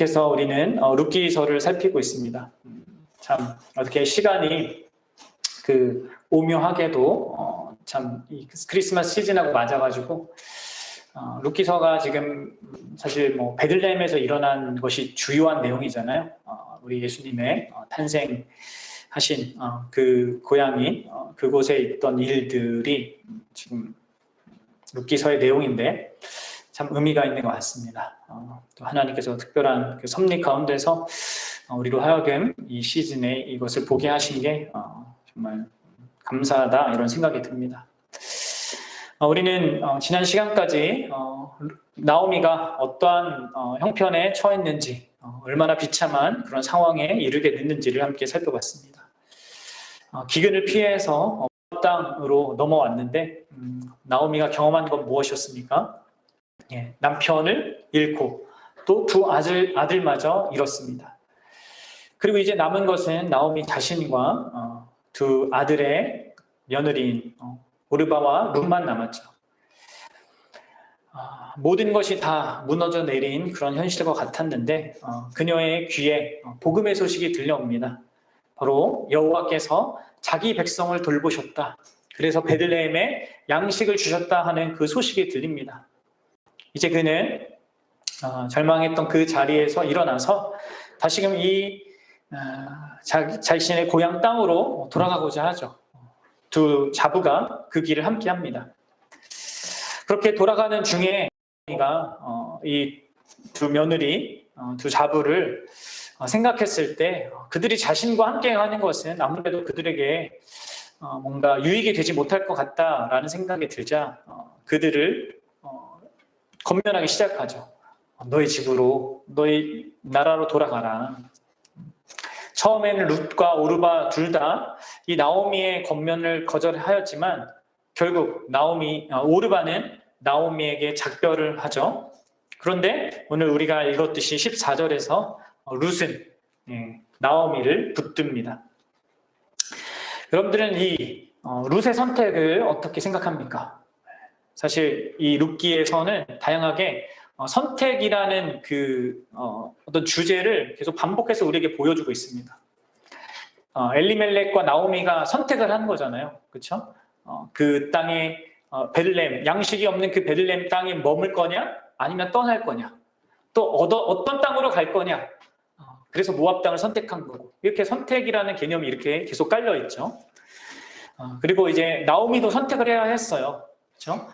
그래서 우리는 룻기서를 살피고 있습니다. 참 어떻게 시간이 오묘하게도 참 이 크리스마스 시즌하고 맞아가지고 룻기서가 지금 사실 뭐 베들레헴에서 일어난 것이 주요한 내용이잖아요. 우리 예수님의 탄생하신 그 고향인 그곳에 있던 일들이 지금 룻기서의 내용인데 참 의미가 있는 것 같습니다. 또 하나님께서 특별한 그 섭리 가운데서 우리로 하여금 이 시즌에 이것을 보게 하신 게 정말 감사하다 이런 생각이 듭니다. 우리는 지난 시간까지 나오미가 어떠한 형편에 처했는지 얼마나 비참한 그런 상황에 이르게 됐는지를 함께 살펴봤습니다. 기근을 피해서 땅으로 넘어왔는데 나오미가 경험한 건 무엇이었습니까? 남편을 잃고 또 두 아들마저 잃었습니다. 그리고 이제 남은 것은 나오미 자신과 두 아들의 며느리인 오르바와 룻만 남았죠. 모든 것이 다 무너져 내린 그런 현실과 같았는데 그녀의 귀에 복음의 소식이 들려옵니다. 바로 여호와께서 자기 백성을 돌보셨다. 그래서 베들레헴에 양식을 주셨다 하는 그 소식이 들립니다. 이제 그는 절망했던 그 자리에서 일어나서 다시금 이 자신의 고향 땅으로 돌아가고자 하죠. 두 자부가 그 길을 함께 합니다. 그렇게 돌아가는 중에 이 두 며느리, 두 자부를 생각했을 때 그들이 자신과 함께 하는 것은 아무래도 그들에게 뭔가 유익이 되지 못할 것 같다라는 생각이 들자 그들을 권면하기 시작하죠. 너희 집으로, 너희 나라로 돌아가라. 처음에는 룻과 오르바 둘 다 이 나오미의 권면을 거절하였지만 결국 오르바는 나오미에게 작별을 하죠. 그런데 오늘 우리가 읽었듯이 14절에서 룻은 나오미를 붙듭니다. 여러분들은 이 룻의 선택을 어떻게 생각합니까? 사실 이 룻기에서는 다양하게 선택이라는 어떤 주제를 계속 반복해서 우리에게 보여주고 있습니다. 엘리멜렉과 나오미가 선택을 한 거잖아요. 그렇죠? 그 땅에 베들레헴, 양식이 없는 그 베들레헴 땅에 머물 거냐? 아니면 떠날 거냐? 또 어떤 땅으로 갈 거냐? 그래서 모압 땅을 선택한 거고 이렇게 선택이라는 개념이 이렇게 계속 깔려 있죠. 그리고 이제 나오미도 선택을 해야 했어요. 그렇죠?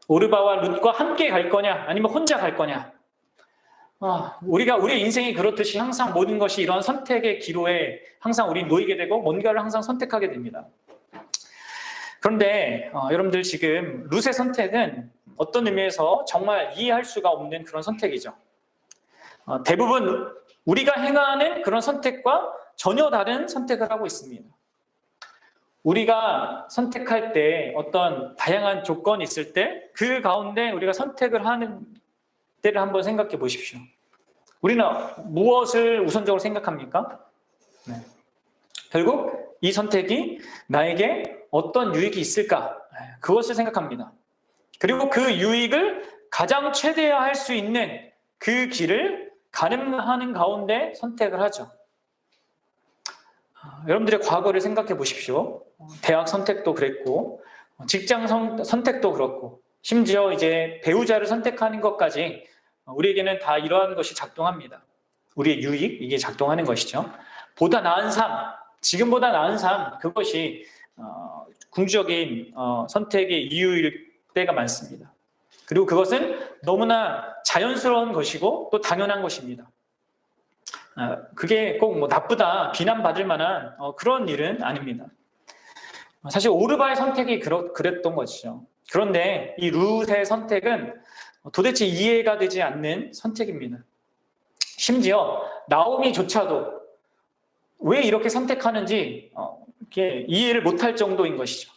오르바와 룻과 함께 갈 거냐? 아니면 혼자 갈 거냐? 우리의 인생이 그렇듯이 항상 모든 것이 이런 선택의 기로에 항상 우리 놓이게 되고 뭔가를 항상 선택하게 됩니다. 그런데 여러분들 지금 룻의 선택은 어떤 의미에서 정말 이해할 수가 없는 그런 선택이죠. 대부분 우리가 행하는 그런 선택과 전혀 다른 선택을 하고 있습니다. 우리가 선택할 때 어떤 다양한 조건이 있을 때 그 가운데 우리가 선택을 하는 때를 한번 생각해 보십시오. 우리는 무엇을 우선적으로 생각합니까? 결국 이 선택이 나에게 어떤 유익이 있을까? 그것을 생각합니다. 그리고 그 유익을 가장 최대화할 수 있는 그 길을 가늠하는 가운데 선택을 하죠. 여러분들의 과거를 생각해 보십시오. 대학 선택도 그랬고 직장 선택도 그렇고 심지어 이제 배우자를 선택하는 것까지 우리에게는 다 이러한 것이 작동합니다. 우리의 유익, 이게 작동하는 것이죠. 보다 나은 삶, 지금보다 나은 삶, 그것이 궁극적인 선택의 이유일 때가 많습니다. 그리고 그것은 너무나 자연스러운 것이고 또 당연한 것입니다. 그게 꼭 나쁘다, 비난받을 만한 그런 일은 아닙니다. 사실 오르바의 선택이 그랬던 것이죠. 그런데 이 룻의 선택은 도대체 이해가 되지 않는 선택입니다. 심지어 나오미조차도 왜 이렇게 선택하는지 이해를 못할 정도인 것이죠.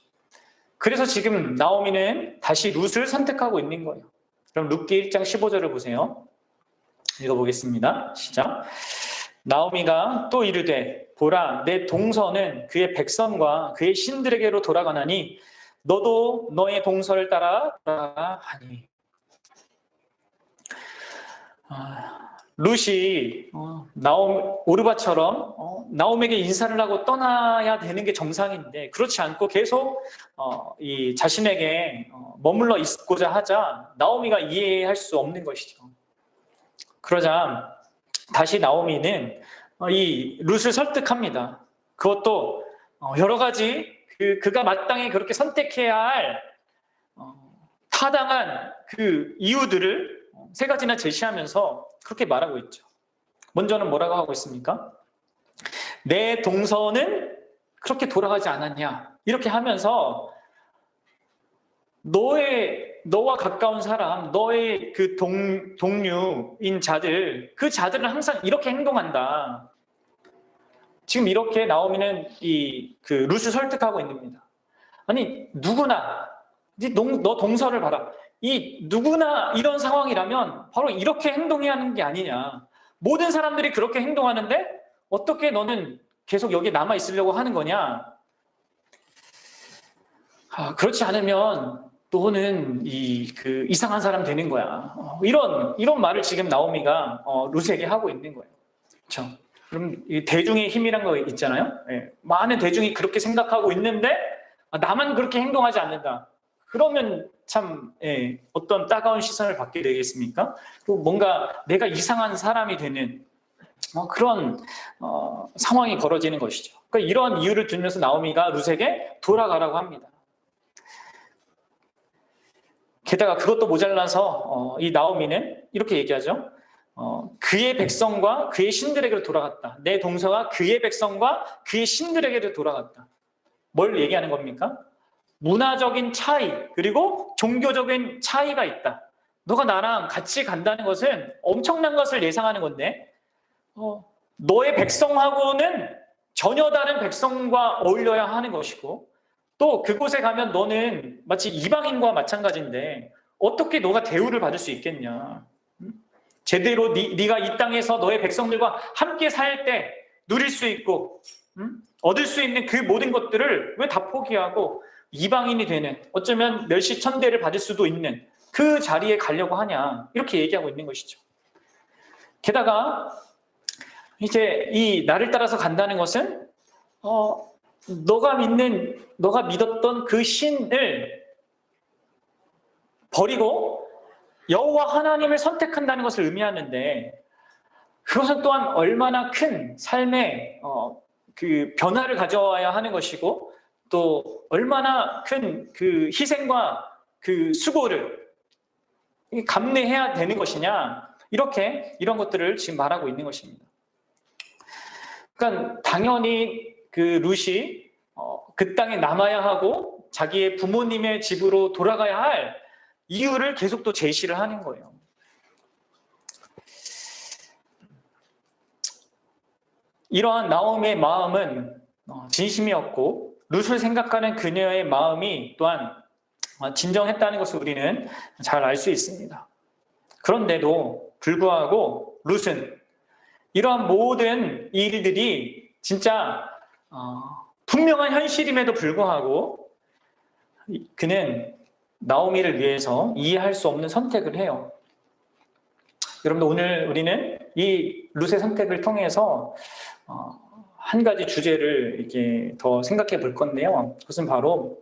그래서 지금 나오미는 다시 룻을 선택하고 있는 거예요. 그럼 룻기 1장 15절을 보세요. 읽어보겠습니다. 시작. 나오미가 또 이르되 보라 내 동서는 그의 백성과 그의 신들에게로 돌아가나니 너도 너의 동서를 따라 돌아가라 하니. 룻이 오르바처럼 나옴에게 인사를 하고 떠나야 되는 게 정상인데 그렇지 않고 계속 이 자신에게 머물러 있고자 하자 나오미가 이해할 수 없는 것이죠. 그러자 다시 나오미는 이 룻을 설득합니다. 그것도 여러 가지 그가 마땅히 그렇게 선택해야 할 타당한 그 이유들을 세 가지나 제시하면서 그렇게 말하고 있죠. 먼저는 뭐라고 하고 있습니까? 내 동서는 그렇게 돌아가지 않았냐 이렇게 하면서 너와 가까운 사람, 너의 그 동류인 자들, 그 자들은 항상 이렇게 행동한다. 지금 이렇게 나오미는 그 룻을 설득하고 있는 겁니다. 아니 누구나 너 동서를 봐라. 이 누구나 이런 상황이라면 바로 이렇게 행동해야 하는 게 아니냐. 모든 사람들이 그렇게 행동하는데 어떻게 너는 계속 여기 남아 있으려고 하는 거냐? 그렇지 않으면 너는 이상한 사람 되는 거야. 이런 말을 지금 나오미가 룻에게 하고 있는 거예요. 그렇죠? 그럼 이 대중의 힘이란 거 있잖아요. 예, 많은 대중이 그렇게 생각하고 있는데 나만 그렇게 행동하지 않는다. 그러면 참 어떤 따가운 시선을 받게 되겠습니까? 또 뭔가 내가 이상한 사람이 되는 그런 상황이 벌어지는 것이죠. 그러니까 이런 이유를 들면서 나오미가 룻에게 돌아가라고 합니다. 게다가 그것도 모자라서 이 나오미는 이렇게 얘기하죠. 그의 백성과 그의 신들에게로 돌아갔다. 내 동서가 그의 백성과 그의 신들에게로 돌아갔다. 뭘 얘기하는 겁니까? 문화적인 차이 그리고 종교적인 차이가 있다. 너가 나랑 같이 간다는 것은 엄청난 것을 예상하는 건데 너의 백성하고는 전혀 다른 백성과 어울려야 하는 것이고 또 그곳에 가면 너는 마치 이방인과 마찬가지인데 어떻게 너가 대우를 받을 수 있겠냐. 제대로 네가 이 땅에서 너의 백성들과 함께 살 때 누릴 수 있고 얻을 수 있는 그 모든 것들을 왜 다 포기하고 이방인이 되는 어쩌면 멸시천대를 받을 수도 있는 그 자리에 가려고 하냐 이렇게 얘기하고 있는 것이죠. 게다가 이제 이 나를 따라서 간다는 것은 너가 믿었던 그 신을 버리고 여호와 하나님을 선택한다는 것을 의미하는데 그것은 또한 얼마나 큰 삶의 그 변화를 가져와야 하는 것이고 또 얼마나 큰 그 희생과 그 수고를 감내해야 되는 것이냐 이런 것들을 지금 말하고 있는 것입니다. 그러니까 당연히 그 룻이 그 땅에 남아야 하고 자기의 부모님의 집으로 돌아가야 할 이유를 계속 또 제시를 하는 거예요. 이러한 나오미의 마음은 진심이었고 룻을 생각하는 그녀의 마음이 또한 진정했다는 것을 우리는 잘 알 수 있습니다. 그런데도 불구하고 룻은 이러한 모든 일들이 진짜 분명한 현실임에도 불구하고 그는 나오미를 위해서 이해할 수 없는 선택을 해요. 여러분들 오늘 우리는 이 룻의 선택을 통해서 한 가지 주제를 이렇게 더 생각해 볼 건데요. 그것은 바로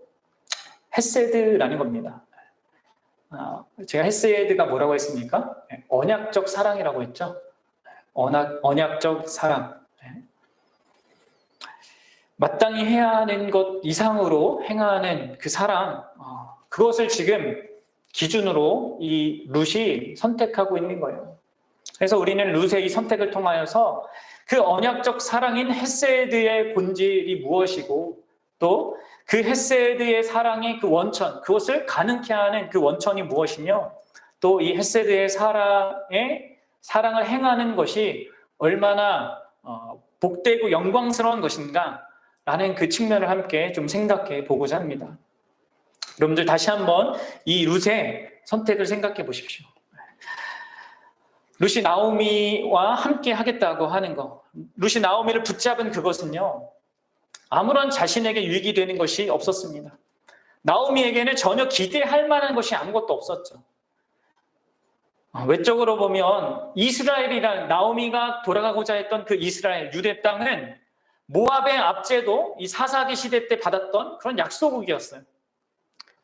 헤세드라는 겁니다. 제가 헤세드가 뭐라고 했습니까? 언약적 사랑이라고 했죠. 언약적 사랑. 마땅히 해야 하는 것 이상으로 행하는 그 사랑, 그것을 지금 기준으로 이 룻이 선택하고 있는 거예요. 그래서 우리는 룻의 이 선택을 통하여서 그 언약적 사랑인 헤세드의 본질이 무엇이고 또 그 헤세드의 사랑의 그 원천, 그것을 가능케 하는 그 원천이 무엇이며 또 이 헤세드의 사랑을 행하는 것이 얼마나 복되고 영광스러운 것인가 라는 그 측면을 함께 좀 생각해 보고자 합니다. 여러분들 다시 한번 이 룻의 선택을 생각해 보십시오. 룻이 나오미와 함께 하겠다고 하는 것, 룻이 나오미를 붙잡은 그것은요, 아무런 자신에게 유익이 되는 것이 없었습니다. 나오미에게는 전혀 기대할 만한 것이 아무것도 없었죠. 외적으로 보면 이스라엘이란 나오미가 돌아가고자 했던 그 이스라엘, 유대 땅은 모압의 압제도 이 사사기 시대 때 받았던 그런 약소국이었어요.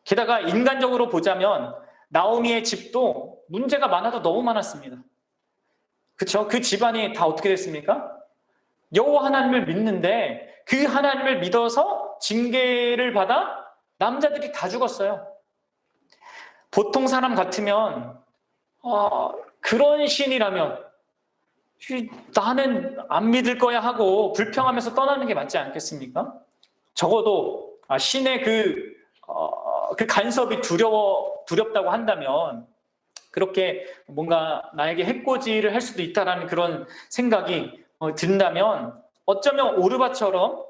게다가 인간적으로 보자면 나오미의 집도 문제가 많아도 너무 많았습니다. 그렇죠? 그 집안이 다 어떻게 됐습니까? 여호와 하나님을 믿는데 그 하나님을 믿어서 징계를 받아 남자들이 다 죽었어요. 보통 사람 같으면 그런 신이라면 나는 안 믿을 거야 하고 불평하면서 떠나는 게 맞지 않겠습니까? 적어도 신의 그 간섭이 두렵다고 한다면 그렇게 뭔가 나에게 해코지를 할 수도 있다라는 그런 생각이 든다면 어쩌면 오르바처럼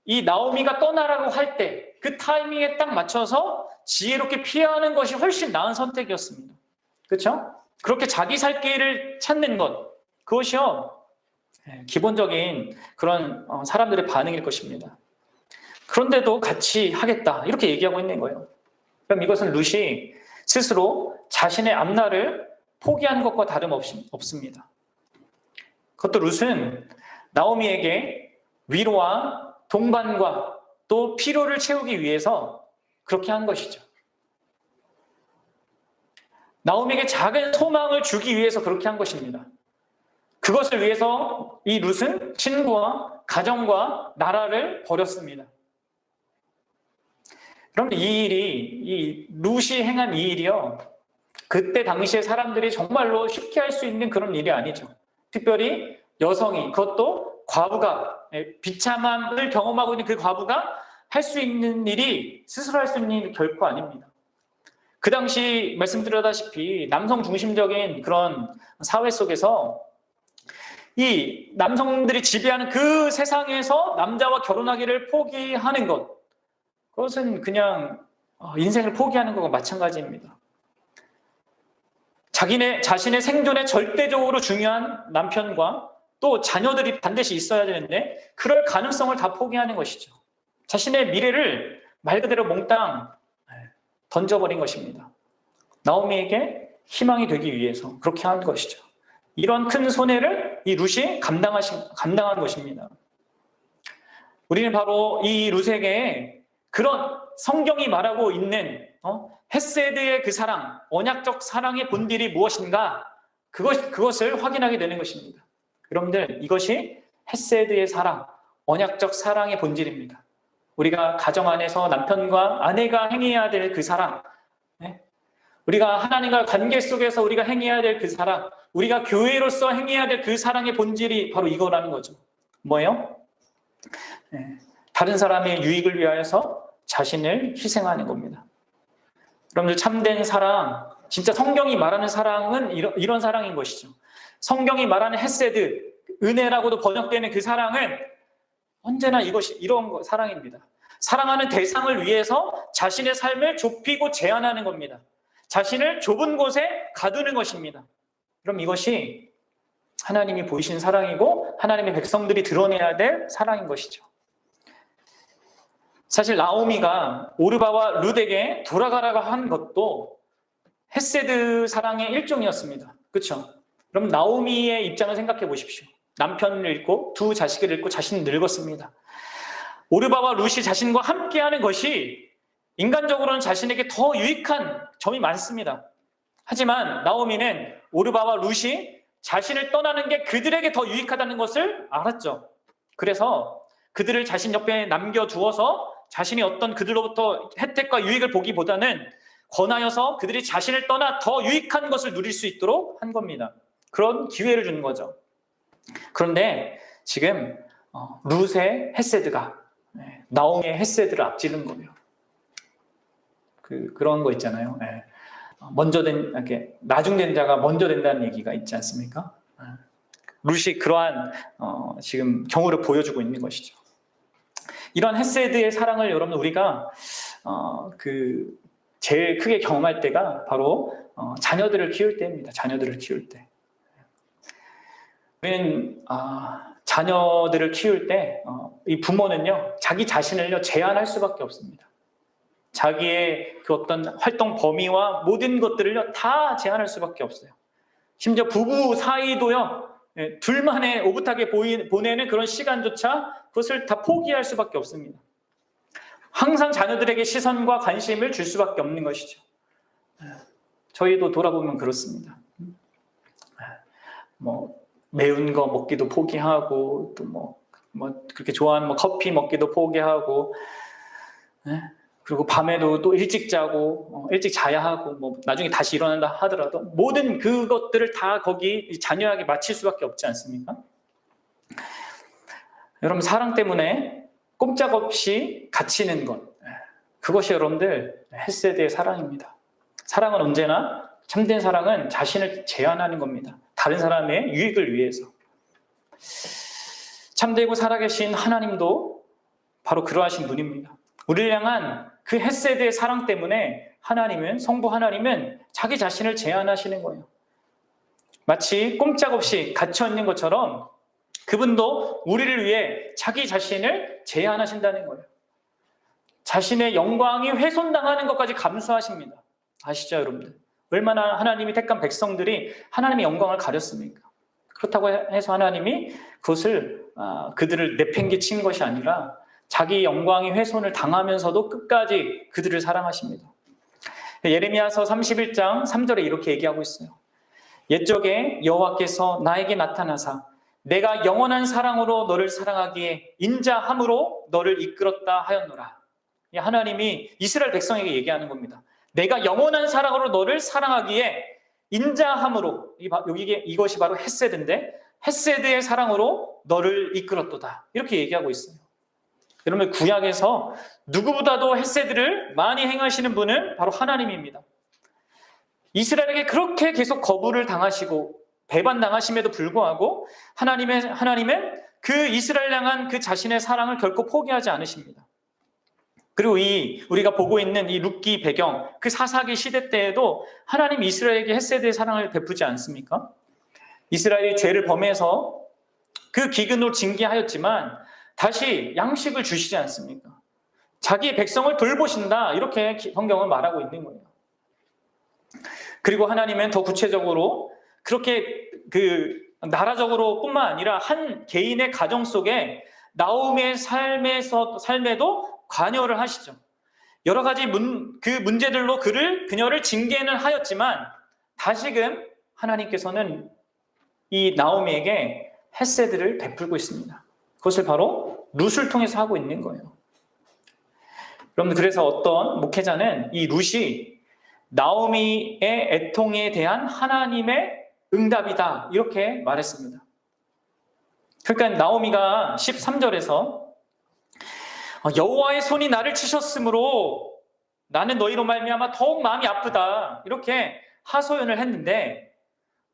이 나오미가 떠나라고 할 때 그 타이밍에 딱 맞춰서 지혜롭게 피하는 것이 훨씬 나은 선택이었습니다. 그렇죠? 그렇게 자기 살 길을 찾는 것, 그것이요 기본적인 그런 사람들의 반응일 것입니다. 그런데도 같이 하겠다 이렇게 얘기하고 있는 거예요. 그럼 이것은 룻이 스스로 자신의 앞날을 포기한 것과 다름없습니다. 그것도 룻은 나오미에게 위로와 동반과 또 필요를 채우기 위해서 그렇게 한 것이죠. 나오미에게 작은 소망을 주기 위해서 그렇게 한 것입니다. 그것을 위해서 이 룻은 친구와 가정과 나라를 버렸습니다. 그런데 이 룻이 행한 이 일이요, 그때 당시에 사람들이 정말로 쉽게 할 수 있는 그런 일이 아니죠. 특별히 여성이, 그것도 과부가, 비참함을 경험하고 있는 그 과부가 할 수 있는 일이 스스로 할 수 있는 일이 결코 아닙니다. 그 당시 말씀드렸다시피 남성 중심적인 그런 사회 속에서 이 남성들이 지배하는 그 세상에서 남자와 결혼하기를 포기하는 것, 그것은 그냥 인생을 포기하는 것과 마찬가지입니다. 자신의 생존에 절대적으로 중요한 남편과 또 자녀들이 반드시 있어야 되는데 그럴 가능성을 다 포기하는 것이죠. 자신의 미래를 말 그대로 몽땅 던져버린 것입니다. 나오미에게 희망이 되기 위해서 그렇게 한 것이죠. 이런 큰 손해를 이 룻이 감당한 것입니다. 우리는 바로 이 룻에게 그런 성경이 말하고 있는 헤세드의 그 사랑, 언약적 사랑의 본질이 무엇인가, 그것을 확인하게 되는 것입니다. 여러분들, 이것이 헤세드의 사랑, 언약적 사랑의 본질입니다. 우리가 가정 안에서 남편과 아내가 행해야 될 그 사랑, 우리가 하나님과 관계 속에서 우리가 행해야 될 그 사랑, 우리가 교회로서 행해야 될 그 사랑의 본질이 바로 이거라는 거죠. 뭐예요? 다른 사람의 유익을 위하여서 자신을 희생하는 겁니다. 여러분들, 참된 사랑, 진짜 성경이 말하는 사랑은 이런 사랑인 것이죠. 성경이 말하는 헤세드, 은혜라고도 번역되는 그 사랑은 언제나 이런 사랑입니다. 사랑하는 대상을 위해서 자신의 삶을 좁히고 제한하는 겁니다. 자신을 좁은 곳에 가두는 것입니다. 그럼 이것이 하나님이 보이신 사랑이고 하나님의 백성들이 드러내야 될 사랑인 것이죠. 사실 나오미가 오르바와 룻에게 돌아가라고 한 것도 헤세드 사랑의 일종이었습니다. 그렇죠? 그럼 나오미의 입장을 생각해 보십시오. 남편을 잃고 두 자식을 잃고 자신은 늙었습니다. 오르바와 룻이 자신과 함께하는 것이 인간적으로는 자신에게 더 유익한 점이 많습니다. 하지만 나오미는 오르바와 룻이 자신을 떠나는 게 그들에게 더 유익하다는 것을 알았죠. 그래서 그들을 자신 옆에 남겨두어서 자신이 어떤 그들로부터 혜택과 유익을 보기보다는 권하여서 그들이 자신을 떠나 더 유익한 것을 누릴 수 있도록 한 겁니다. 그런 기회를 주는 거죠. 그런데 지금 룻의 헤세드가 나오미의 헤세드를 앞지른 거예요. 그런 거 있잖아요. 이렇게 나중된 자가 먼저 된다는 얘기가 있지 않습니까? 룻이 그러한 지금 경우를 보여주고 있는 것이죠. 이런 헤세드의 사랑을 여러분 우리가 제일 크게 경험할 때가 바로 자녀들을 키울 때입니다. 자녀들을 키울 때. 우리는 자녀들을 키울 때 이 부모는요 자기 자신을요 제한할 수밖에 없습니다. 자기의 그 어떤 활동 범위와 모든 것들을요 다 제한할 수밖에 없어요. 심지어 부부 사이도요, 둘만의 오붓하게 보내는 그런 시간조차 그것을 다 포기할 수밖에 없습니다. 항상 자녀들에게 시선과 관심을 줄 수밖에 없는 것이죠. 저희도 돌아보면 그렇습니다. 뭐 매운 거 먹기도 포기하고, 또 뭐 그렇게 좋아하는 커피 먹기도 포기하고, 그리고 밤에도 또 일찍 자고, 일찍 자야 하고, 뭐 나중에 다시 일어난다 하더라도 모든 그것들을 다 거기 자녀에게 바칠 수밖에 없지 않습니까? 여러분, 사랑 때문에 꼼짝없이 갇히는 것, 그것이 여러분들 헤세드의 사랑입니다. 사랑은 언제나, 참된 사랑은 자신을 제한하는 겁니다. 다른 사람의 유익을 위해서. 참되고 살아계신 하나님도 바로 그러하신 분입니다. 우리를 향한 그 헤세드의 사랑 때문에 하나님은, 성부 하나님은 자기 자신을 제한하시는 거예요. 마치 꼼짝없이 갇혀있는 것처럼 그분도 우리를 위해 자기 자신을 제한하신다는 거예요. 자신의 영광이 훼손당하는 것까지 감수하십니다. 아시죠, 여러분들? 얼마나 하나님이 택한 백성들이 하나님의 영광을 가렸습니까? 그렇다고 해서 하나님이 그것을 그들을 내팽개친 것이 아니라 자기 영광의 훼손을 당하면서도 끝까지 그들을 사랑하십니다. 예레미야서 31장 3절에 이렇게 얘기하고 있어요. 옛적에 여호와께서 나에게 나타나사 내가 영원한 사랑으로 너를 사랑하기에 인자함으로 너를 이끌었다 하였노라. 하나님이 이스라엘 백성에게 얘기하는 겁니다. 내가 영원한 사랑으로 너를 사랑하기에 인자함으로, 이것이 바로 헤세드인데, 헤세드의 사랑으로 너를 이끌었도다. 이렇게 얘기하고 있어요. 여러분, 구약에서 누구보다도 헤세드를 많이 행하시는 분은 바로 하나님입니다. 이스라엘에게 그렇게 계속 거부를 당하시고 배반당하심에도 불구하고 하나님은 그 이스라엘 향한 그 자신의 사랑을 결코 포기하지 않으십니다. 그리고 우리가 보고 있는 이 룻기 배경, 그 사사기 시대 때에도 하나님 이스라엘에게 헤세드의 사랑을 베푸지 않습니까? 이스라엘이 죄를 범해서 그 기근으로 징계하였지만 다시 양식을 주시지 않습니까? 자기의 백성을 돌보신다, 이렇게 성경은 말하고 있는 거예요. 그리고 하나님은 더 구체적으로 그렇게 나라적으로 뿐만 아니라 한 개인의 가정 속에 나오미의 삶에도 관여를 하시죠. 여러 가지 그 문제들로 그녀를 징계는 하였지만 다시금 하나님께서는 이 나오미에게 헤세드를 베풀고 있습니다. 그것을 바로 룻을 통해서 하고 있는 거예요. 여러분, 그래서 어떤 목회자는 이 룻이 나오미의 애통에 대한 하나님의 응답이다, 이렇게 말했습니다. 그러니까 나오미가 13절에서 여호와의 손이 나를 치셨으므로 나는 너희로 말미암아 더욱 마음이 아프다, 이렇게 하소연을 했는데,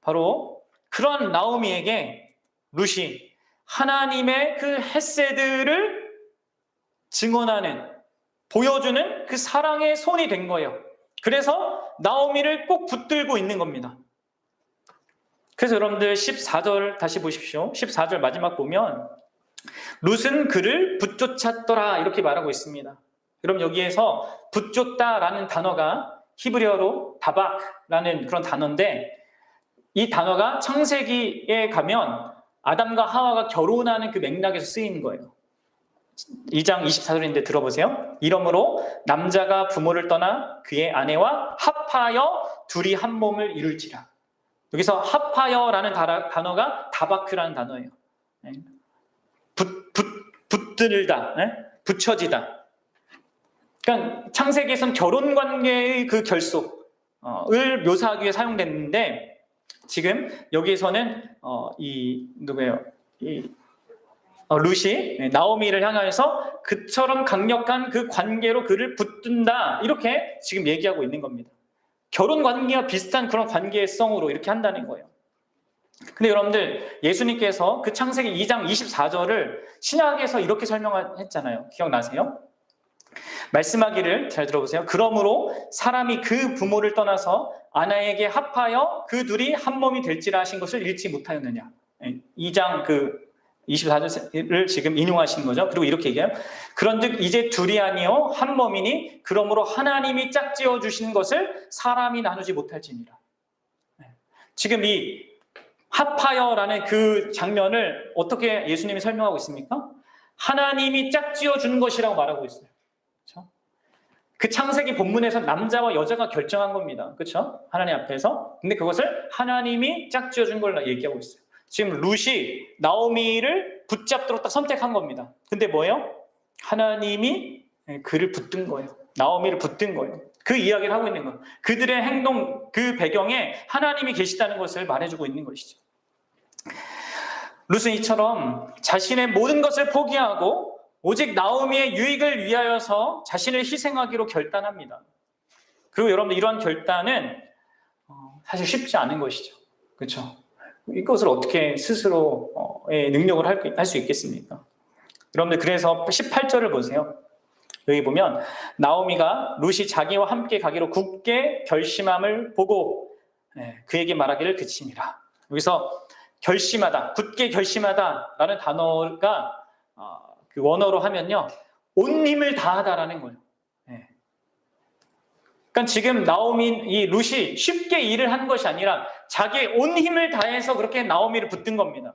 바로 그런 나오미에게 룻이 하나님의 그 헤세드를 증언하는, 보여주는 그 사랑의 손이 된 거예요. 그래서 나오미를 꼭 붙들고 있는 겁니다. 그래서 여러분들 14절 다시 보십시오. 14절 마지막 보면 룻은 그를 붙쫓았더라, 이렇게 말하고 있습니다. 여러분, 여기에서 붙쫓다라는 단어가 히브리어로 다박라는 그런 단어인데, 이 단어가 창세기에 가면 아담과 하와가 결혼하는 그 맥락에서 쓰이는 거예요. 2장 24절인데 들어보세요. 이러므로 남자가 부모를 떠나 그의 아내와 합하여 둘이 한 몸을 이룰지라. 여기서 합하여라는 단어가 다바크라는 단어예요. 붙들다, 붙여지다. 그러니까 창세기에서는 결혼 관계의 그 결속을 묘사하기 위해 사용됐는데, 지금 여기에서는 룻이 나오미를 향해서 그처럼 강력한 그 관계로 그를 붙든다, 이렇게 지금 얘기하고 있는 겁니다. 결혼 관계와 비슷한 그런 관계성으로 이렇게 한다는 거예요. 근데 여러분들, 예수님께서 그 창세기 2장 24절을 신약에서 이렇게 설명했잖아요. 기억나세요? 말씀하기를, 잘 들어보세요. 그러므로 사람이 그 부모를 떠나서 아내에게 합하여 그 둘이 한 몸이 될지라 하신 것을 읽지 못하였느냐. 2장 24절을 지금 인용하신 거죠. 그리고 이렇게 얘기해요. 그런즉 이제 둘이 아니요 한 몸이니 그러므로 하나님이 짝지어 주신 것을 사람이 나누지 못할지니라. 지금 이 합하여라는 그 장면을 어떻게 예수님이 설명하고 있습니까? 하나님이 짝지어 준 것이라고 말하고 있어요. 그렇죠? 그 창세기 본문에서 남자와 여자가 결정한 겁니다. 그렇죠? 하나님 앞에서. 근데 그것을 하나님이 짝지어 준 걸로 얘기하고 있어요. 지금 룻이 나오미를 붙잡도록 딱 선택한 겁니다. 근데 뭐예요? 하나님이 그를 붙든 거예요. 나오미를 붙든 거예요. 그 이야기를 하고 있는 거예요. 그들의 행동, 그 배경에 하나님이 계시다는 것을 말해주고 있는 것이죠. 룻은 이처럼 자신의 모든 것을 포기하고 오직 나오미의 유익을 위하여서 자신을 희생하기로 결단합니다. 그리고 여러분들 이러한 결단은 사실 쉽지 않은 것이죠. 그렇죠? 이것을 어떻게 스스로의 능력을 할 수 있겠습니까? 여러분들 그래서 18절을 보세요. 여기 보면 나오미가 룻이 자기와 함께 가기로 굳게 결심함을 보고 그에게 말하기를 그치니라. 여기서 결심하다, 굳게 결심하다라는 단어가 그 원어로 하면요, 온 힘을 다하다라는 거예요. 그러니까 지금 이 룻이 쉽게 일을 한 것이 아니라 자기의 온 힘을 다해서 그렇게 나오미를 붙든 겁니다.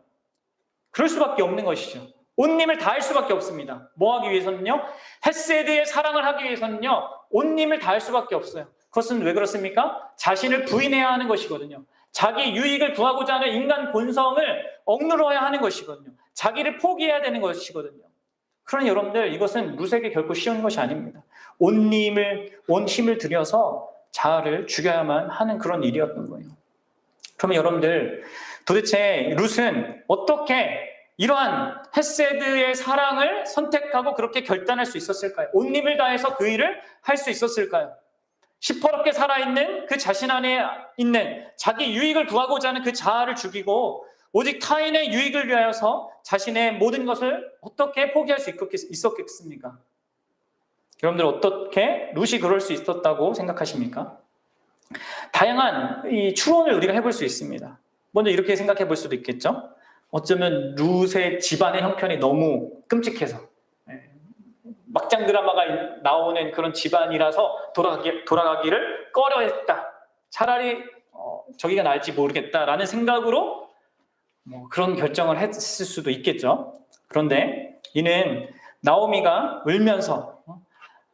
그럴 수밖에 없는 것이죠. 온 힘을 다할 수밖에 없습니다. 뭐 하기 위해서는요? 헤세드의 사랑을 하기 위해서는요, 온 힘을 다할 수밖에 없어요. 그것은 왜 그렇습니까? 자신을 부인해야 하는 것이거든요. 자기 유익을 구하고자 하는 인간 본성을 억누러야 하는 것이거든요. 자기를 포기해야 되는 것이거든요. 그러니 여러분들 이것은 룻에게 결코 쉬운 것이 아닙니다. 온 힘을 들여서 자아를 죽여야만 하는 그런 일이었던 거예요. 그러면 여러분들 도대체 룻은 어떻게 이러한 헤세드의 사랑을 선택하고 그렇게 결단할 수 있었을까요? 온 힘을 다해서 그 일을 할 수 있었을까요? 시퍼렇게 살아있는 그 자신 안에 있는 자기 유익을 구하고자 하는 그 자아를 죽이고 오직 타인의 유익을 위하여서 자신의 모든 것을 어떻게 포기할 수 있었겠습니까? 여러분들 어떻게 룻이 그럴 수 있었다고 생각하십니까? 다양한 이 추론을 우리가 해볼 수 있습니다. 먼저 이렇게 생각해 볼 수도 있겠죠. 어쩌면 룻의 집안의 형편이 너무 끔찍해서 막장 드라마가 나오는 그런 집안이라서 돌아가기를 꺼려했다. 차라리 저기가 나을지 모르겠다라는 생각으로 그런 결정을 했을 수도 있겠죠. 그런데 이는 나오미가 울면서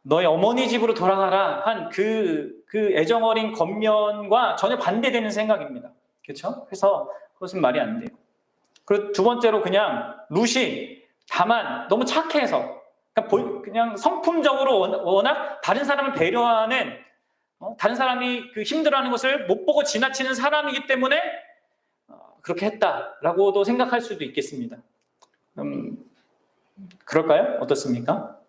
너의 어머니 집으로 돌아가라 한 그 애정어린 겉면과 전혀 반대되는 생각입니다. 그렇죠? 그래서 그것은 말이 안 돼요. 그리고 두 번째로 그냥 룻이 다만 너무 착해서 그냥 성품적으로 워낙 다른 사람을 배려하는 다른 사람이 그 힘들어하는 것을 못 보고 지나치는 사람이기 때문에 그렇게 했다라고도 생각할 수도 있겠습니다. 그럴까요? 어떻습니까?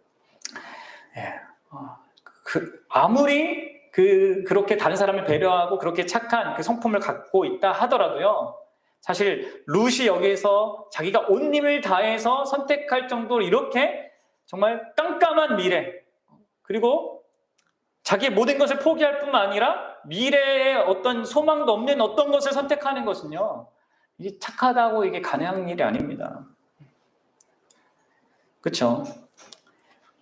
아무리 그렇게 다른 사람을 배려하고 그렇게 착한 그 성품을 갖고 있다 하더라도요, 사실 룻이 여기에서 자기가 온 힘을 다해서 선택할 정도로 이렇게 정말 깜깜한 미래, 그리고 자기의 모든 것을 포기할 뿐만 아니라 미래에 어떤 소망도 없는 어떤 것을 선택하는 것은요, 이게 착하다고 이게 가능한 일이 아닙니다. 그렇죠?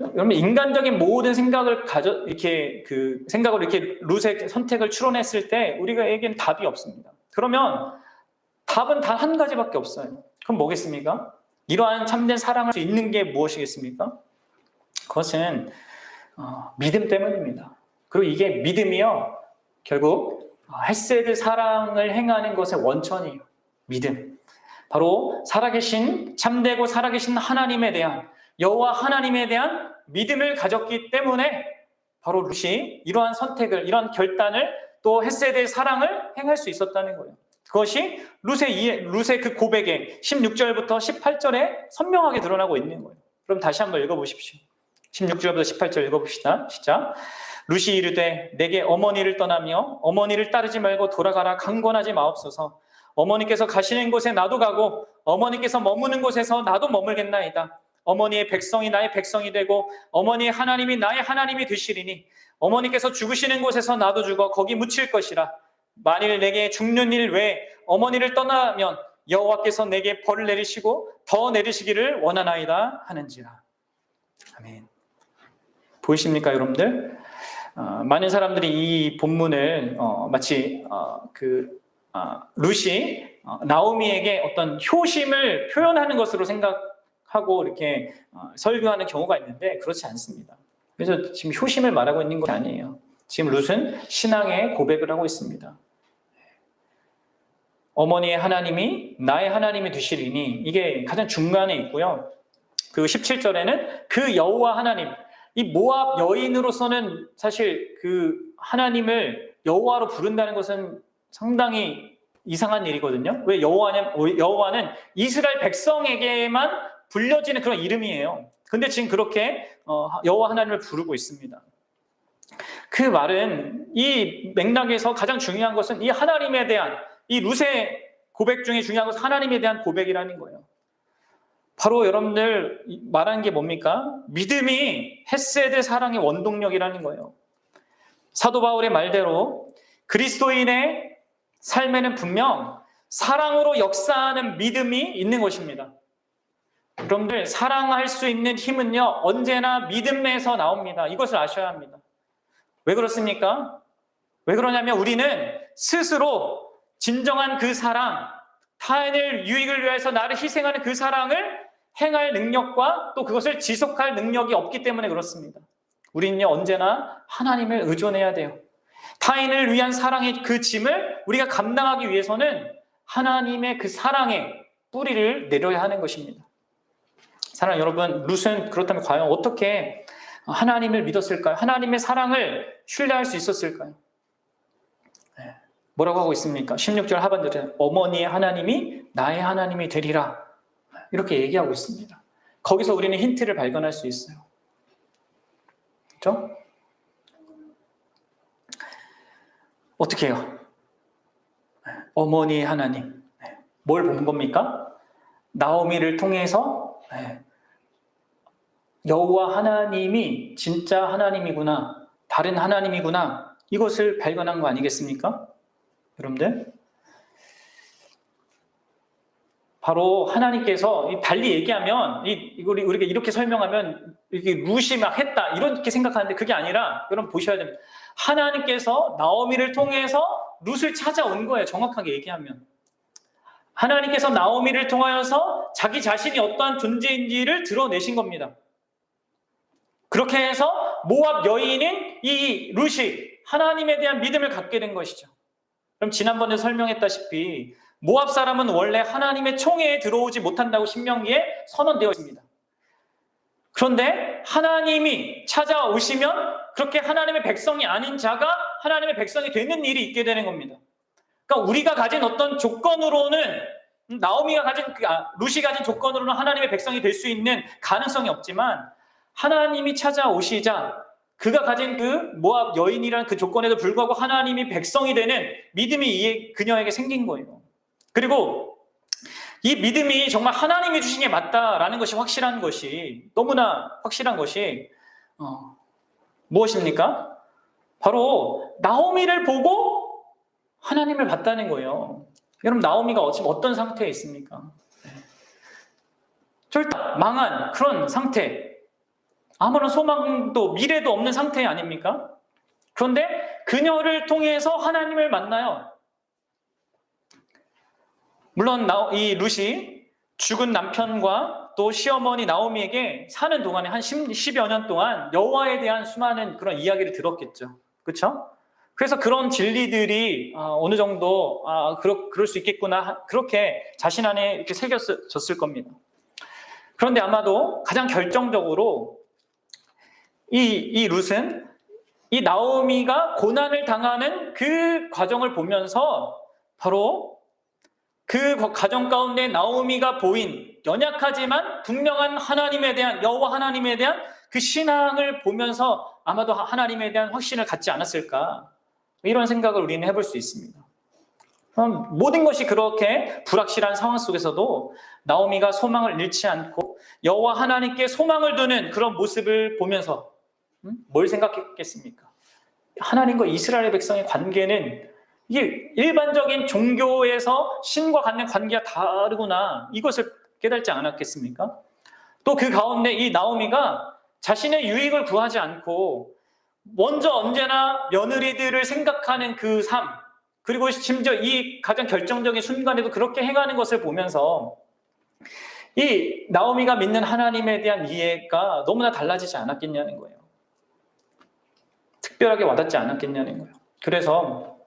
여러분 인간적인 모든 생각을 생각으로 이렇게 룻의 선택을 추론했을 때 우리가에겐 답이 없습니다. 그러면 답은 단 한 가지밖에 없어요. 그럼 뭐겠습니까? 이러한 참된 사랑할 수 있는 게 무엇이겠습니까? 그것은 믿음 때문입니다. 그리고 이게 믿음이요, 결국 헤세드 사랑을 행하는 것의 원천이에요. 믿음. 바로 참되고 살아계신 하나님에 대한, 여호와 하나님에 대한 믿음을 가졌기 때문에 바로 룻이 이러한 선택을, 이러한 결단을, 또 헤세드의 사랑을 행할 수 있었다는 거예요. 그것이 룻의 그 고백에 16절부터 18절에 선명하게 드러나고 있는 거예요. 그럼 다시 한번 읽어보십시오. 16절부터 18절 읽어봅시다. 시작. 룻이 이르되 내게 어머니를 떠나며 어머니를 따르지 말고 돌아가라 강권하지 마옵소서. 어머니께서 가시는 곳에 나도 가고 어머니께서 머무는 곳에서 나도 머물겠나이다. 어머니의 백성이 나의 백성이 되고 어머니의 하나님이 나의 하나님이 되시리니 어머니께서 죽으시는 곳에서 나도 죽어 거기 묻힐 것이라. 만일 내게 죽는 일 외에 어머니를 떠나면 여호와께서 내게 벌을 내리시고 더 내리시기를 원하나이다 하는지라. 아멘. 보이십니까 여러분들? 많은 사람들이 이 본문을 마치 룻이 나오미에게 어떤 효심을 표현하는 것으로 생각하고 이렇게 설교하는 경우가 있는데 그렇지 않습니다. 그래서 지금 효심을 말하고 있는 것이 아니에요. 지금 룻은 신앙의 고백을 하고 있습니다. 어머니의 하나님이 나의 하나님이 되시리니, 이게 가장 중간에 있고요. 그 17절에는 그 여호와 하나님, 이 모압 여인으로서는 사실 그 하나님을 여호와로 부른다는 것은 상당히 이상한 일이거든요. 왜 여호와는 이스라엘 백성에게만 불려지는 그런 이름이에요. 근데 지금 그렇게 여호와 하나님을 부르고 있습니다. 그 말은, 이 맥락에서 가장 중요한 것은 이 하나님에 대한, 이 룻의 고백 중에 중요한 것은 하나님에 대한 고백이라는 거예요. 바로 여러분들 말하는 게 뭡니까? 믿음이 헤세드 사랑의 원동력이라는 거예요. 사도 바울의 말대로 그리스도인의 삶에는 분명 사랑으로 역사하는 믿음이 있는 것입니다. 여러분들, 사랑할 수 있는 힘은요, 언제나 믿음에서 나옵니다. 이것을 아셔야 합니다. 왜 그렇습니까? 왜 그러냐면 우리는 스스로 진정한 그 사랑, 타인을 유익을 위해서 나를 희생하는 그 사랑을 행할 능력과 또 그것을 지속할 능력이 없기 때문에 그렇습니다. 우리는요, 언제나 하나님을 의존해야 돼요. 타인을 위한 사랑의 그 짐을 우리가 감당하기 위해서는 하나님의 그 사랑의 뿌리를 내려야 하는 것입니다. 사랑하는 여러분, 룻은 그렇다면 과연 어떻게 하나님을 믿었을까요? 하나님의 사랑을 신뢰할 수 있었을까요? 뭐라고 하고 있습니까? 16절 하반절에 어머니의 하나님이 나의 하나님이 되리라, 이렇게 얘기하고 있습니다. 거기서 우리는 힌트를 발견할 수 있어요. 그렇죠? 어떻게 해요? 어머니의 하나님, 뭘 본 겁니까? 나오미를 통해서 여호와 하나님이 진짜 하나님이구나, 다른 하나님이구나, 이것을 발견한 거 아니겠습니까? 여러분들, 바로 하나님께서, 달리 얘기하면, 우리가 이렇게 설명하면 이렇게 룻이 막 했다 이렇게 생각하는데 그게 아니라, 여러분 보셔야 됩니다. 하나님께서 나오미를 통해서 룻을 찾아온 거예요. 정확하게 얘기하면 하나님께서 나오미를 통하여서 자기 자신이 어떠한 존재인지를 드러내신 겁니다. 그렇게 해서 모압 여인인 이 룻이 하나님에 대한 믿음을 갖게 된 것이죠. 그럼 지난번에 설명했다시피 모압 사람은 원래 하나님의 총회에 들어오지 못한다고 신명기에 선언되어 있습니다. 그런데 하나님이 찾아오시면 그렇게 하나님의 백성이 아닌 자가 하나님의 백성이 되는 일이 있게 되는 겁니다. 그러니까 우리가 가진 어떤 조건으로는, 룻이 가진 조건으로는 하나님의 백성이 될 수 있는 가능성이 없지만, 하나님이 찾아오시자 그가 가진 그 모압 여인이라는 그 조건에도 불구하고 하나님이 백성이 되는 믿음이 그녀에게 생긴 거예요. 그리고 이 믿음이 정말 하나님이 주신 게 맞다라는 것이 확실한 것이, 너무나 확실한 것이 무엇입니까? 바로 나오미를 보고 하나님을 봤다는 거예요. 여러분, 나오미가 지금 어떤 상태에 있습니까? 절대 망한 그런 상태, 아무런 소망도 미래도 없는 상태 아닙니까? 그런데 그녀를 통해서 하나님을 만나요. 물론 이 룻이 죽은 남편과 또 시어머니 나오미에게 사는 동안에 한 10여 년 동안 여호와에 대한 수많은 그런 이야기를 들었겠죠. 그렇죠? 그래서 그런 진리들이 어느 정도 그럴 수 있겠구나, 그렇게 자신 안에 이렇게 새겨졌을 겁니다. 그런데 아마도 가장 결정적으로 이 룻은 이 나오미가 고난을 당하는 그 과정을 보면서 바로 그 과정 가운데 나오미가 보인 연약하지만 분명한 하나님에 대한, 여호와 하나님에 대한 그 신앙을 보면서 아마도 하나님에 대한 확신을 갖지 않았을까, 이런 생각을 우리는 해볼 수 있습니다. 모든 것이 그렇게 불확실한 상황 속에서도 나오미가 소망을 잃지 않고 여호와 하나님께 소망을 두는 그런 모습을 보면서 뭘 생각했겠습니까? 하나님과 이스라엘 백성의 관계는 이게 일반적인 종교에서 신과 갖는 관계가 다르구나, 이것을 깨닫지 않았겠습니까? 또 그 가운데 이 나오미가 자신의 유익을 구하지 않고 먼저 언제나 며느리들을 생각하는 그 삶, 그리고 심지어 이 가장 결정적인 순간에도 그렇게 행하는 것을 보면서 이 나오미가 믿는 하나님에 대한 이해가 너무나 달라지지 않았겠냐는 거예요. 특별하게 와닿지 않았겠냐는 거예요. 그래서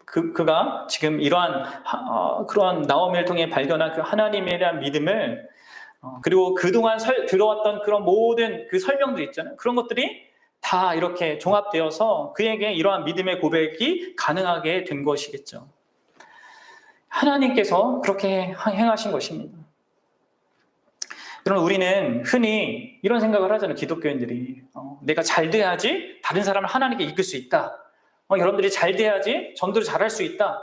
그가 지금 이러한 그러한 나오미를 통해 발견한 그 하나님에 대한 믿음을 그리고 그동안 들어왔던 그런 모든 그 설명들 있잖아요. 그런 것들이 다 이렇게 종합되어서 그에게 이러한 믿음의 고백이 가능하게 된 것이겠죠. 하나님께서 그렇게 행하신 것입니다. 그럼 우리는 흔히 이런 생각을 하잖아요. 기독교인들이 내가 잘 돼야지 다른 사람을 하나님께 이끌 수 있다. 여러분들이 잘 돼야지 전도를 잘할 수 있다.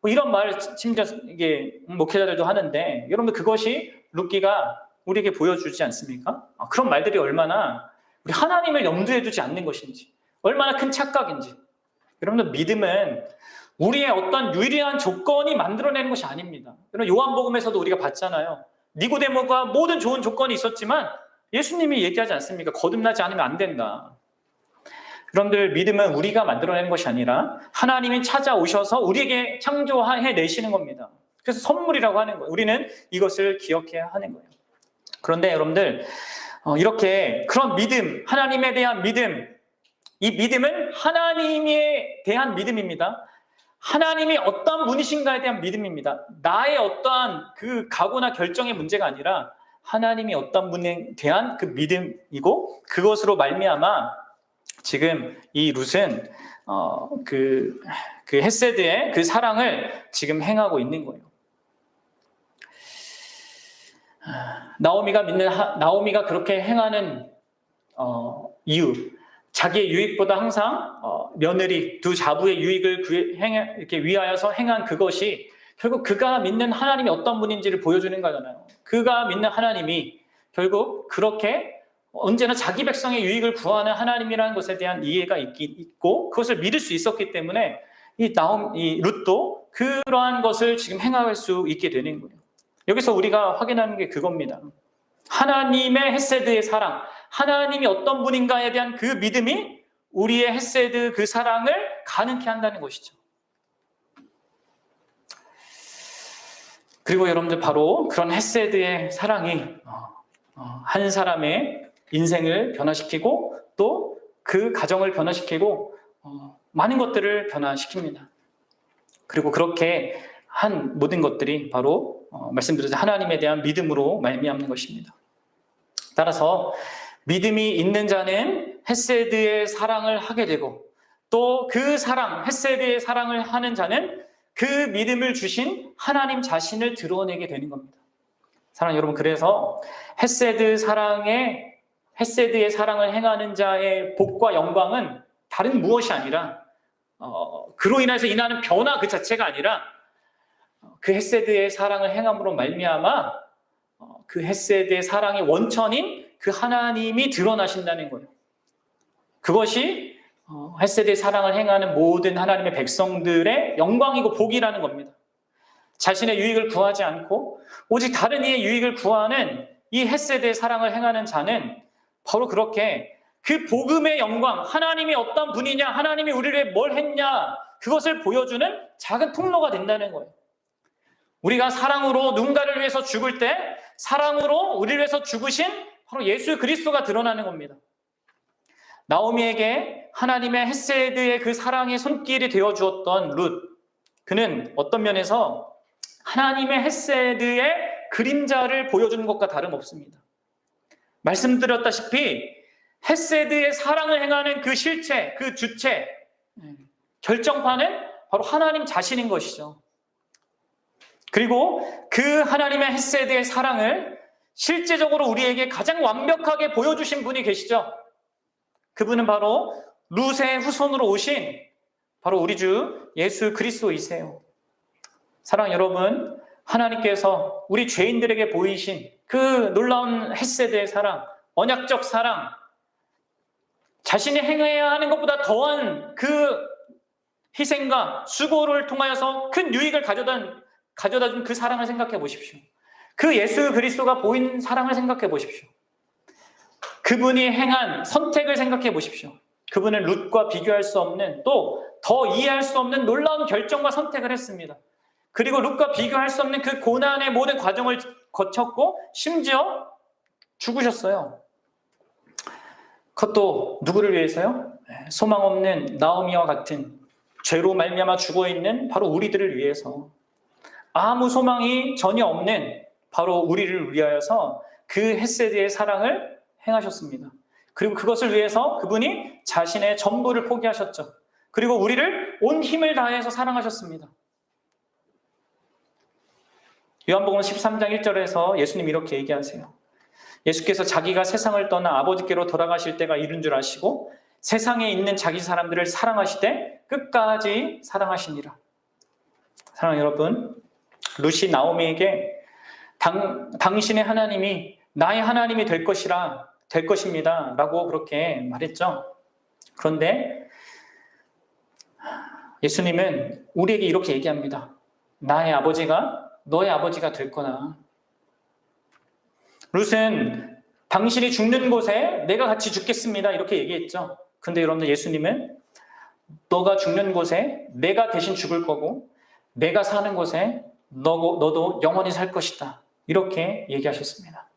이런 말을 심지어 이게 목회자들도 하는데 여러분들 그것이 룻기가 우리에게 보여주지 않습니까? 그런 말들이 얼마나 우리 하나님을 염두에 두지 않는 것인지, 얼마나 큰 착각인지. 여러분들 믿음은 우리의 어떤 유리한 조건이 만들어내는 것이 아닙니다. 여러분 요한복음에서도 우리가 봤잖아요. 니고데모가 모든 좋은 조건이 있었지만 예수님이 얘기하지 않습니까? 거듭나지 않으면 안 된다. 여러분들 믿음은 우리가 만들어내는 것이 아니라 하나님이 찾아오셔서 우리에게 창조해 내시는 겁니다. 그래서 선물이라고 하는 거예요. 우리는 이것을 기억해야 하는 거예요. 그런데 여러분들 이렇게 그런 믿음, 하나님에 대한 믿음, 이 믿음은 하나님에 대한 믿음입니다. 하나님이 어떤 분이신가에 대한 믿음입니다. 나의 어떠한 그 각오나 결정의 문제가 아니라 하나님이 어떤 분에 대한 그 믿음이고 그것으로 말미암아 지금 이 룻은 그 헤세드의 그 사랑을 지금 행하고 있는 거예요. 나오미가 그렇게 행하는 이유, 자기의 유익보다 항상 며느리 두 자부의 유익을 이렇게 위하여서 행한 그것이 결국 그가 믿는 하나님이 어떤 분인지를 보여주는 거잖아요. 그가 믿는 하나님이 결국 그렇게 언제나 자기 백성의 유익을 구하는 하나님이라는 것에 대한 이해가 있고 그것을 믿을 수 있었기 때문에 이 룻도 그러한 것을 지금 행할 수 있게 되는 거예요. 여기서 우리가 확인하는 게 그겁니다. 하나님의 헤세드의 사랑, 하나님이 어떤 분인가에 대한 그 믿음이 우리의 헤세드 그 사랑을 가능케 한다는 것이죠. 그리고 여러분들 바로 그런 헤세드의 사랑이 한 사람의 인생을 변화시키고 또 그 가정을 변화시키고 많은 것들을 변화시킵니다. 그리고 그렇게 한 모든 것들이 바로 말씀드린 하나님에 대한 믿음으로 말미암는 것입니다. 따라서 믿음이 있는 자는 헤세드의 사랑을 하게 되고 또 그 사랑, 헤세드의 사랑을 하는 자는 그 믿음을 주신 하나님 자신을 드러내게 되는 겁니다. 사랑하는 여러분, 그래서 헤세드의 사랑을 행하는 자의 복과 영광은 다른 무엇이 아니라 그로 인해서 인하는 변화 그 자체가 아니라 그 헤세드의 사랑을 행함으로 말미암아 그 헤세드의 사랑의 원천인 그 하나님이 드러나신다는 거예요. 그것이 헤세드의 사랑을 행하는 모든 하나님의 백성들의 영광이고 복이라는 겁니다. 자신의 유익을 구하지 않고 오직 다른 이의 유익을 구하는 이 헤세드의 사랑을 행하는 자는 바로 그렇게 그 복음의 영광, 하나님이 어떤 분이냐, 하나님이 우리를 위해 뭘 했냐, 그것을 보여주는 작은 통로가 된다는 거예요. 우리가 사랑으로 누군가를 위해서 죽을 때 사랑으로 우리를 위해서 죽으신 바로 예수 그리스도가 드러나는 겁니다. 나오미에게 하나님의 헤세드의 그 사랑의 손길이 되어 주었던 룻, 그는 어떤 면에서 하나님의 헤세드의 그림자를 보여주는 것과 다름없습니다. 말씀드렸다시피 헤세드의 사랑을 행하는 그 실체, 그 주체, 결정판은 바로 하나님 자신인 것이죠. 그리고 그 하나님의 헤세드의 사랑을 실제적으로 우리에게 가장 완벽하게 보여주신 분이 계시죠. 그분은 바로 룻의 후손으로 오신 바로 우리 주 예수 그리스도이세요. 사랑하는 여러분, 하나님께서 우리 죄인들에게 보이신 그 놀라운 헤세드의 사랑, 언약적 사랑, 자신이 행해야 하는 것보다 더한 그 희생과 수고를 통하여서 큰 유익을 가져다 준 그 사랑을 생각해 보십시오. 그 예수 그리스도가 보인 사랑을 생각해 보십시오. 그분이 행한 선택을 생각해 보십시오. 그분은 룻과 비교할 수 없는, 또 더 이해할 수 없는 놀라운 결정과 선택을 했습니다. 그리고 룻과 비교할 수 없는 그 고난의 모든 과정을 거쳤고 심지어 죽으셨어요. 그것도 누구를 위해서요? 소망 없는 나오미와 같은 죄로 말미암아 죽어있는 바로 우리들을 위해서, 아무 소망이 전혀 없는 바로 우리를 위하여서 그 헤세드의 사랑을 행하셨습니다. 그리고 그것을 위해서 그분이 자신의 전부를 포기하셨죠. 그리고 우리를 온 힘을 다해서 사랑하셨습니다. 요한복음 13장 1절에서 예수님 이렇게 얘기하세요. 예수께서 자기가 세상을 떠나 아버지께로 돌아가실 때가 이른 줄 아시고 세상에 있는 자기 사람들을 사랑하시되 끝까지 사랑하시니라. 사랑하는 여러분, 룻이 나오미에게 당신의 하나님이 나의 하나님이 될 것입니다 라고 그렇게 말했죠. 그런데 예수님은 우리에게 이렇게 얘기합니다. 나의 아버지가 너의 아버지가 될 거나. 룻은 당신이 죽는 곳에 내가 같이 죽겠습니다 이렇게 얘기했죠. 그런데 여러분들, 예수님은 너가 죽는 곳에 내가 대신 죽을 거고 내가 사는 곳에 너도 영원히 살 것이다 이렇게 얘기하셨습니다.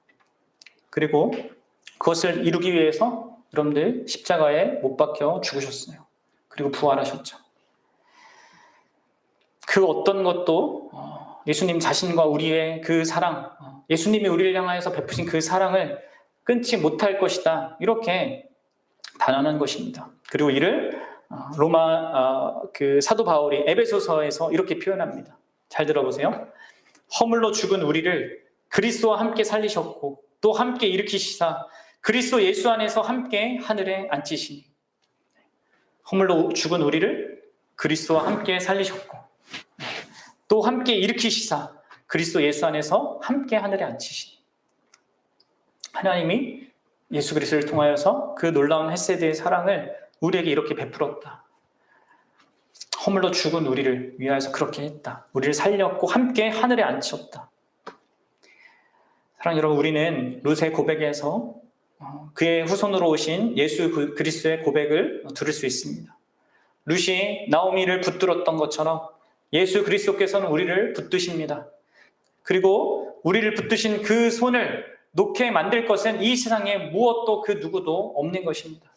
그리고 그것을 이루기 위해서 여러분들 십자가에 못 박혀 죽으셨어요. 그리고 부활하셨죠. 그 어떤 것도 예수님 자신과 우리의 그 사랑, 예수님이 우리를 향하여서 베푸신 그 사랑을 끊지 못할 것이다 이렇게 단언한 것입니다. 그리고 이를 로마 그 사도 바울이 에베소서에서 이렇게 표현합니다. 잘 들어보세요. 허물로 죽은 우리를 그리스도와 함께 살리셨고 또 함께 일으키시사 그리스도 예수 안에서 함께 하늘에 앉히시니. 허물로 죽은 우리를 그리스도와 함께 살리셨고 또 함께 일으키시사 그리스도 예수 안에서 함께 하늘에 앉히시니. 하나님이 예수 그리스도를 통하여서 그 놀라운 헤세드의 사랑을 우리에게 이렇게 베풀었다. 허물로 죽은 우리를 위하여서 그렇게 했다. 우리를 살렸고 함께 하늘에 앉혔다. 사랑하는 여러분, 우리는 룻의 고백에서 그의 후손으로 오신 예수 그리스도의 고백을 들을 수 있습니다. 룻이 나오미를 붙들었던 것처럼 예수 그리스도께서는 우리를 붙드십니다. 그리고 우리를 붙드신 그 손을 놓게 만들 것은 이 세상에 무엇도 그 누구도 없는 것입니다.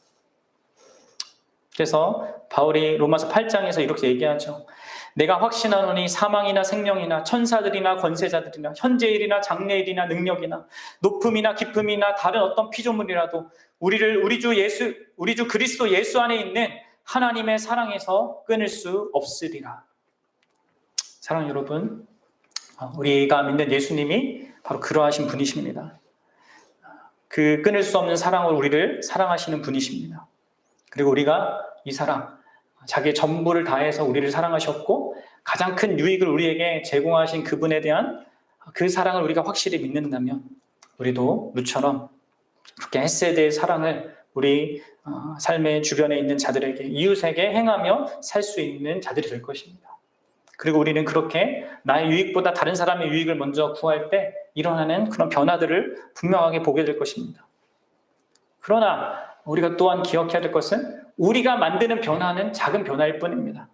그래서 바울이 로마서 8장에서 이렇게 얘기하죠. 내가 확신하노니 사망이나 생명이나 천사들이나 권세자들이나 현재일이나 장래일이나 능력이나 높음이나 깊음이나 다른 어떤 피조물이라도 우리 주 그리스도 예수 안에 있는 하나님의 사랑에서 끊을 수 없으리라. 사랑하는 여러분, 우리가 믿는 예수님이 바로 그러하신 분이십니다. 그 끊을 수 없는 사랑으로 우리를 사랑하시는 분이십니다. 그리고 우리가 이 사랑, 자기의 전부를 다해서 우리를 사랑하셨고 가장 큰 유익을 우리에게 제공하신 그분에 대한 그 사랑을 우리가 확실히 믿는다면 우리도 룻처럼 그렇게 헤세드의 사랑을 우리 삶의 주변에 있는 자들에게, 이웃에게 행하며 살 수 있는 자들이 될 것입니다. 그리고 우리는 그렇게 나의 유익보다 다른 사람의 유익을 먼저 구할 때 일어나는 그런 변화들을 분명하게 보게 될 것입니다. 그러나 우리가 또한 기억해야 될 것은 우리가 만드는 변화는 작은 변화일 뿐입니다.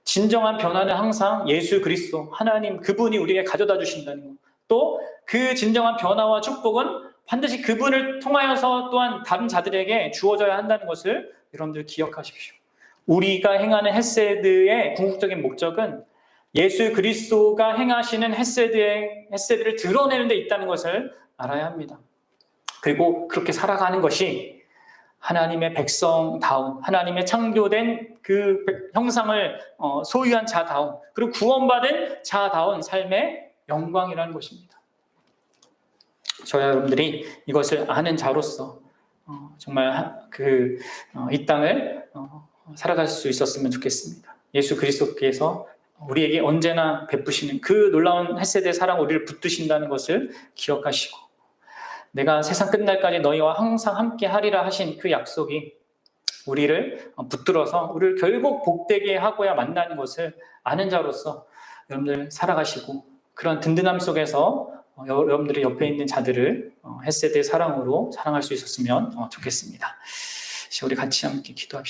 진정한 변화는 항상 예수 그리스도, 하나님 그분이 우리에게 가져다 주신다는 것. 또 그 진정한 변화와 축복은 반드시 그분을 통하여서 또한 다른 자들에게 주어져야 한다는 것을 여러분들 기억하십시오. 우리가 행하는 헤세드의 궁극적인 목적은 예수 그리스도가 행하시는 헤세드를 드러내는 데 있다는 것을 알아야 합니다. 그리고 그렇게 살아가는 것이 하나님의 백성다운, 하나님의 창조된 그 형상을 소유한 자다운, 그리고 구원받은 자다운 삶의 영광이라는 것입니다. 저와 여러분들이 이것을 아는 자로서 정말 이 땅을 살아갈 수 있었으면 좋겠습니다. 예수 그리스도께서 우리에게 언제나 베푸시는 그 놀라운 헤세드의 사랑, 우리를 붙드신다는 것을 기억하시고, 내가 세상 끝날까지 너희와 항상 함께 하리라 하신 그 약속이 우리를 붙들어서 우리를 결국 복되게 하고야 만나는 것을 아는 자로서 여러분들 살아가시고, 그런 든든함 속에서 여러분들이 옆에 있는 자들을 헤세드의 사랑으로 사랑할 수 있었으면 좋겠습니다. 우리 같이 함께 기도합시다.